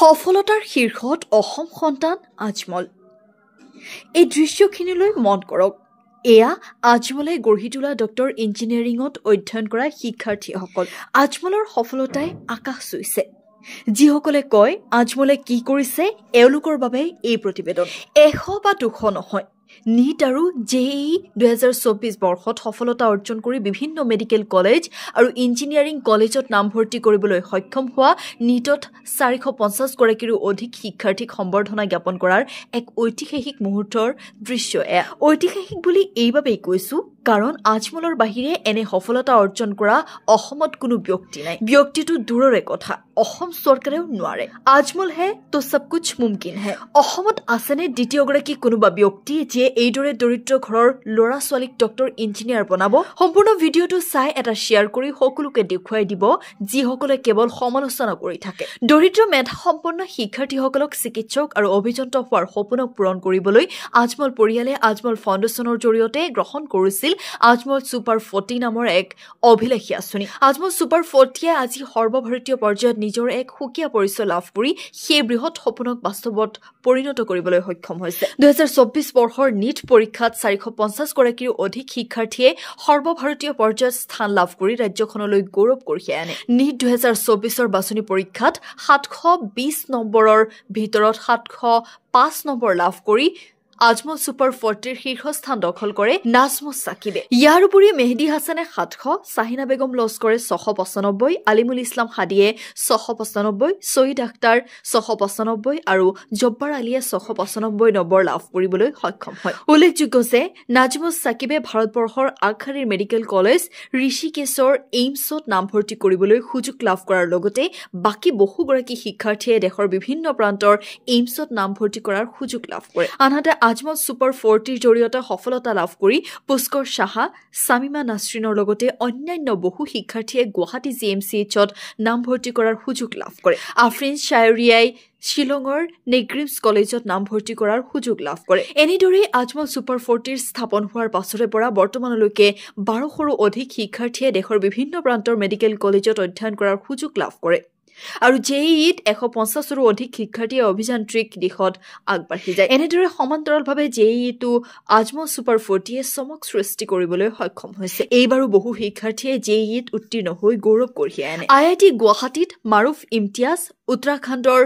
সফলতাৰ শীৰ্ষত অসম সন্তান আজমল। এই দৃশ্যখিনিলৈ মন কৰক। এয়া আজমলে গঢ়ি তোলা ডক্টৰ ইঞ্জিনিয়াৰিঙত অধ্যয়ন কৰা শিক্ষাৰ্থীসকল। আজমলৰ সফলতাই আকাশ চুইছে। যিসকলে কয় আজমলে কি কৰিছে, এওঁলোকৰ বাবে এই প্ৰতিবেদন। 100 বা 200 নহয়, নীট আৰু JEE 2024 বৰ্ষত সফলতা অৰ্জন কৰি বিভিন্ন মেডিকেল কলেজ আৰু ইঞ্জিনিয়াৰিং কলেজত নামভৰ্তি কৰিবলৈ সক্ষম হোৱা নীটত 450 গৰাকীৰো অধিক শিক্ষাৰ্থীক সম্বৰ্ধনা জ্ঞাপন কৰাৰ এক ঐতিহাসিক মুহূৰ্তৰ দৃশ্য এয়া। ঐতিহাসিক বুলি এইবাবেই কৈছো কাৰণ আজমলৰ বাহিৰে এনে সফলতা অৰ্জন কৰা অসমত কোনো ব্যক্তি নাই। ব্যক্তিটো দূৰৰে কথা, অসম চৰকাৰেও নোৱাৰে। আজমল হে তো সব কুছ মুমকিন হে। অসমত আছেনে দ্বিতীয়গৰাকী কোনোবা ব্যক্তি যিয়ে এইদৰে দৰিদ্ৰ ঘৰৰ ল'ৰা ছোৱালীক ডক্টৰ ইঞ্জিনিয়াৰ বনাব? সম্পূৰ্ণ ভিডিঅ'টো চাই এটা শ্বেয়াৰ কৰি সকলোকে দেখুৱাই দিব যিসকলে কেৱল সমালোচনা কৰি থাকে। দৰিদ্ৰ মেধাসম্পন্ন শিক্ষাৰ্থীসকলক চিকিৎসক আৰু অভিযন্তা হোৱাৰ সপোনক পূৰণ কৰিবলৈ আজমল পৰিয়ালে আজমল ফাউণ্ডেশ্যনৰ জৰিয়তে গ্ৰহণ কৰিছিল আজমল ছুপাৰ 40 নামৰ এক অভিলাষী আঁচনি। আজমল ছুপাৰ 40য়ে আজি সৰ্বভাৰতীয় পৰ্যায়ত নিজৰ এক সুকীয়া পৰিচয় লাভ কৰি সেই বৃহৎ সপোনক বাস্তৱত পৰিণত কৰিবলৈ সক্ষম হৈছে। 2024 বৰ্ষৰ নীট পৰীক্ষাত 450 গৰাকীৰো অধিক শিক্ষাৰ্থীয়ে সৰ্বভাৰতীয় পৰ্যায়ত স্থান লাভ কৰি ৰাজ্যখনলৈ গৌৰৱ কঢ়িয়াই আনে। নীট 2024ৰ বাছনি পৰীক্ষাত 720 নম্বৰৰ ভিতৰত 705 নম্বৰ লাভ কৰি আজমল ছুপাৰ 40ৰ শীৰ্ষস্থান দখল কৰে নাজমুছ সাকিবে। ইয়াৰ উপৰি মেহদী হাছানে 700, ছাহিনা বেগম লস্কৰে 695, আলিমুল ইছলাম হাদিয়ে 695, ছয়ীদ আখতাৰ 695 আৰু জব্বাৰ আলীয়ে 695 নম্বৰ লাভ কৰিবলৈ সক্ষম হয়। উল্লেখযোগ্য যে নাজমুছ সাকিবে ভাৰতবৰ্ষৰ আগশাৰীৰ মেডিকেল কলেজ ঋষিকেশৰ এইমছত নামভৰ্তি কৰিবলৈ সুযোগ লাভ কৰাৰ লগতে বাকী বহুগৰাকী শিক্ষাৰ্থীয়ে দেশৰ বিভিন্ন প্ৰান্তৰ এইমছত নামভৰ্তি কৰাৰ সুযোগ লাভ কৰে। আনহাতে আজমল ছুপাৰ 40ৰ জৰিয়তে সফলতা লাভ কৰি পুষ্কৰ সাহা, ছামিমা নাছৰিনৰ লগতে অন্যান্য বহু শিক্ষাৰ্থীয়ে গুৱাহাটী GMCHত নামভৰ্তি কৰাৰ সুযোগ লাভ কৰে। আফৰিন শ্বায়ৰিয়াই শ্বিলঙৰ নেগ্ৰিমছ কলেজত নামভৰ্তি কৰাৰ সুযোগ লাভ কৰে। এনেদৰেই আজমল ছুপাৰ 40ৰ স্থাপন হোৱাৰ পাছৰে পৰা বৰ্তমানলৈকে 1200ৰো অধিক শিক্ষাৰ্থীয়ে দেশৰ বিভিন্ন প্ৰান্তৰ মেডিকেল কলেজত অধ্যয়ন কৰাৰ সুযোগ লাভ কৰে। আৰু JEEত 150ৰো অধিক শিক্ষাৰ্থীয়ে অভিযান্ত্ৰিক দিশত আগবাঢ়ি যায়। এনেদৰে সমান্তৰালভাৱে JEEতো আজমল ছুপাৰ 40য়ে চমক সৃষ্টি কৰিবলৈ সক্ষম হৈছে। এইবাৰো বহু শিক্ষাৰ্থীয়ে JEEত উত্তীৰ্ণ হৈ গৌৰৱ কঢ়িয়াই আনে। IIT গুৱাহাটীত মাৰুফ ইমতিয়াজ, উত্তৰাখণ্ডৰ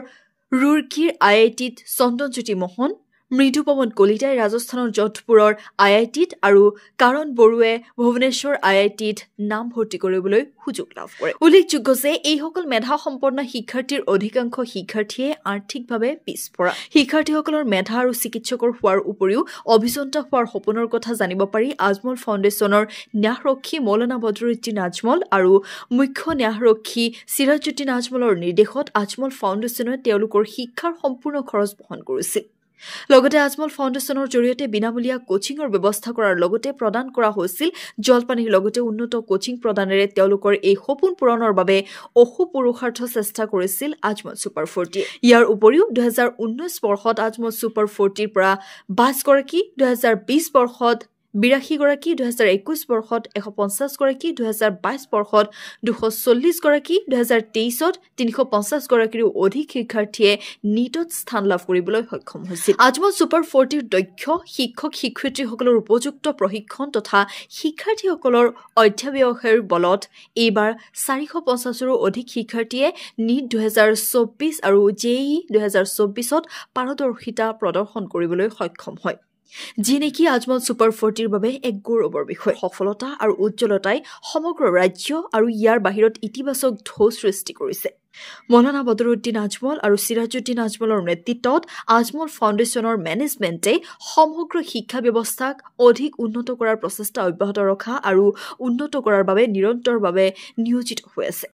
ৰুৰকীৰ IITত চন্দনজ্যোতি মোহন, মৃদু পৱন কলিতাই ৰাজস্থানৰ যোধপুৰৰ IITত আৰু কাৰণ বড়োৱে ভুৱনেশ্বৰ IITত নামভৰ্তি কৰিবলৈ সুযোগ লাভ কৰে। উল্লেখযোগ্য যে এইসকল মেধাসম্পন্ন শিক্ষাৰ্থীৰ অধিকাংশ শিক্ষাৰ্থীয়ে আৰ্থিকভাৱে পিছপৰা। শিক্ষাৰ্থীসকলৰ মেধা আৰু চিকিৎসকৰ হোৱাৰ উপৰিও অভিযন্তা হোৱাৰ সপোনৰ কথা জানিব পাৰি আজমল ফাউণ্ডেশ্যনৰ ন্যাসৰক্ষী মৌলানা বদৰুদ্দিন আজমল আৰু মুখ্য ন্যাসৰক্ষী চিৰাজুদ্দিন আজমলৰ নিৰ্দেশত আজমল ফাউণ্ডেশ্যনে তেওঁলোকৰ শিক্ষাৰ সম্পূৰ্ণ খৰচ বহন কৰিছিল। লগতে আজমল ফাউণ্ডেশ্যনৰ জৰিয়তে বিনামূলীয়া কোচিঙৰ ব্যৱস্থা কৰাৰ লগতে প্ৰদান কৰা হৈছিল জলপানীৰ লগতে উন্নত কোচিং প্ৰদানেৰে তেওঁলোকৰ এই সপোন পূৰণৰ বাবে অহোপুৰুষাৰ্থ চেষ্টা কৰিছিল আজমল ছুপাৰ 40। ইয়াৰ উপৰিও 2019 বৰ্ষত আজমল ছুপাৰ 40ৰ পৰা 22 গৰাকী, 2020 বৰ্ষত 82 গৰাকী, 2021 বৰ্ষত 150 গৰাকী, 2022 বৰ্ষত 240 গৰাকী, 2023ত 350 গৰাকীৰো অধিক শিক্ষাৰ্থীয়ে নীটত স্থান লাভ কৰিবলৈ সক্ষম হৈছিল। আজমল ছুপাৰ 40ৰ দক্ষ শিক্ষক শিক্ষয়িত্ৰীসকলৰ উপযুক্ত প্ৰশিক্ষণ তথা শিক্ষাৰ্থীসকলৰ অধ্যাৱসায়ৰ বলত এইবাৰ 450ৰো অধিক শিক্ষাৰ্থীয়ে নীট 2024 আৰু JEE 2024ত পাৰদৰ্শিতা প্ৰদৰ্শন কৰিবলৈ সক্ষম হয়। যি নেকি আজমল ছুপাৰ 40ৰ বাবে এক গৌৰৱৰ বিষয়। সফলতা আৰু উজ্জ্বলতাই সমগ্ৰ ৰাজ্য আৰু ইয়াৰ বাহিৰত ইতিবাচক ঢৌ সৃষ্টি কৰিছে। মৌলানা বদৰুদ্দিন আজমল আৰু চিৰাজুদ্দিন আজমলৰ নেতৃত্বত আজমল ফাউণ্ডেশ্যনৰ মেনেজমেণ্টে সমগ্ৰ শিক্ষা ব্যৱস্থাক অধিক উন্নত কৰাৰ প্ৰচেষ্টা অব্যাহত ৰখা আৰু উন্নত কৰাৰ বাবে নিৰন্তৰভাৱে নিয়োজিত হৈ আছে।